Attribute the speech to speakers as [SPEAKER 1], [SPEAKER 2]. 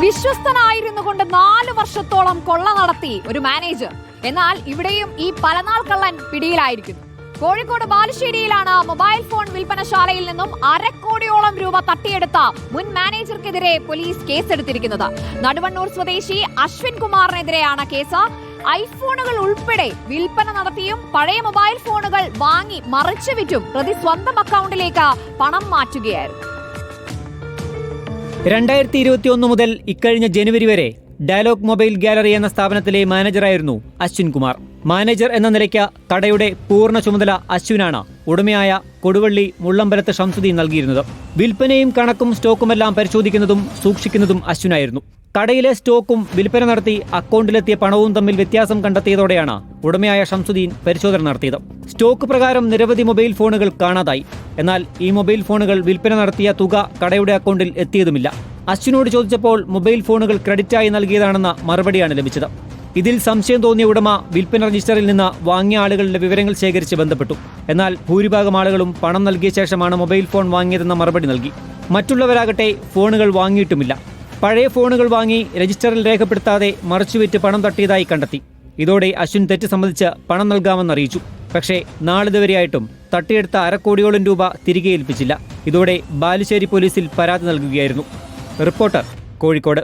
[SPEAKER 1] വിശ്വസ്തനായിരുന്നു കൊണ്ട് 4 വർഷത്തോളം കൊള്ള നടത്തി ഒരു മാനേജർ. എന്നാൽ ഇവിടെയും ഈ പലനാൾ കള്ളൻ പിടിയിലായിരിക്കുന്നു. കോഴിക്കോട് ബാലുശ്ശേരിയിലാണ് മൊബൈൽ ഫോൺ വിൽപ്പനശാലയിൽ നിന്നും 1/2 കോടിയോളം രൂപ തട്ടിയെടുത്ത മുൻ മാനേജർക്കെതിരെ പോലീസ് കേസെടുത്തിരിക്കുന്നത്. നടുവണ്ണൂർ സ്വദേശി അശ്വിൻ കുമാറിനെതിരെയാണ് കേസ്. ഐഫോണുകൾ ഉൾപ്പെടെ വിൽപ്പന നടത്തിയും പഴയ മൊബൈൽ ഫോണുകൾ വാങ്ങി മറിച്ചു വിറ്റും പ്രതി സ്വന്തം അക്കൗണ്ടിലേക്ക് പണം മാറ്റുകയായിരുന്നു.
[SPEAKER 2] 2021 മുതൽ ഇക്കഴിഞ്ഞ ജനുവരി വരെ ഡയലോഗ് മൊബൈൽ ഗാലറി എന്ന സ്ഥാപനത്തിലെ മാനേജറായിരുന്നു അശ്വിൻ കുമാർ. മാനേജർ എന്ന നിലയ്ക്ക് കടയുടെ പൂർണ്ണ ചുമതല അശ്വിനാണ് ഉടമയായ കൊടുവള്ളി മുള്ളമ്പലത്ത് ഷംസുദ്ദീൻ നൽകിയിരുന്നത്. വിൽപ്പനയും കണക്കും സ്റ്റോക്കുമെല്ലാം പരിശോധിക്കുന്നതും സൂക്ഷിക്കുന്നതും അശ്വിനായിരുന്നു. കടയിലെ സ്റ്റോക്കും വിൽപ്പന നടത്തി അക്കൗണ്ടിലെത്തിയ പണവും തമ്മിൽ വ്യത്യാസം കണ്ടെത്തിയതോടെയാണ് ഉടമയായ ഷംസുദ്ദീൻ പരിശോധന നടത്തിയത്. സ്റ്റോക്ക് പ്രകാരം നിരവധി മൊബൈൽ ഫോണുകൾ കാണാതായി. എന്നാൽ ഈ മൊബൈൽ ഫോണുകൾ വിൽപ്പന നടത്തിയ തുക കടയുടെ അക്കൗണ്ടിൽ എത്തിയതുമില്ല. അശ്വിനോട് ചോദിച്ചപ്പോൾ മൊബൈൽ ഫോണുകൾ ക്രെഡിറ്റായി നൽകിയതാണെന്ന മറുപടിയാണ് ലഭിച്ചത്. ഇതിൽ സംശയം തോന്നിയ ഉടമ വിൽപ്പന രജിസ്റ്ററിൽ നിന്ന് വാങ്ങിയ ആളുകളുടെ വിവരങ്ങൾ ശേഖരിച്ച് ബന്ധപ്പെട്ടു. എന്നാൽ ഭൂരിഭാഗം ആളുകളും പണം നൽകിയ ശേഷമാണ് മൊബൈൽ ഫോൺ വാങ്ങിയതെന്ന മറുപടി നൽകി. മറ്റുള്ളവരാകട്ടെ ഫോണുകൾ വാങ്ങിയിട്ടുമില്ല. പഴയ ഫോണുകൾ വാങ്ങി രജിസ്റ്ററിൽ രേഖപ്പെടുത്താതെ മറിച്ചുവിറ്റ് പണം തട്ടിയതായി കണ്ടെത്തി. ഇതോടെ അശ്വിൻ തെറ്റ് സംബന്ധിച്ച് പണം നൽകാമെന്നറിയിച്ചു. പക്ഷേ നാളിതുവരെയായിട്ടും തട്ടിയെടുത്ത 1/2 കോടിയോളം രൂപ തിരികെ ഏൽപ്പിച്ചില്ല. ഇതോടെ ബാലുശ്ശേരി പോലീസിൽ പരാതി നൽകുകയായിരുന്നു. റിപ്പോർട്ടർ, കോഴിക്കോട്.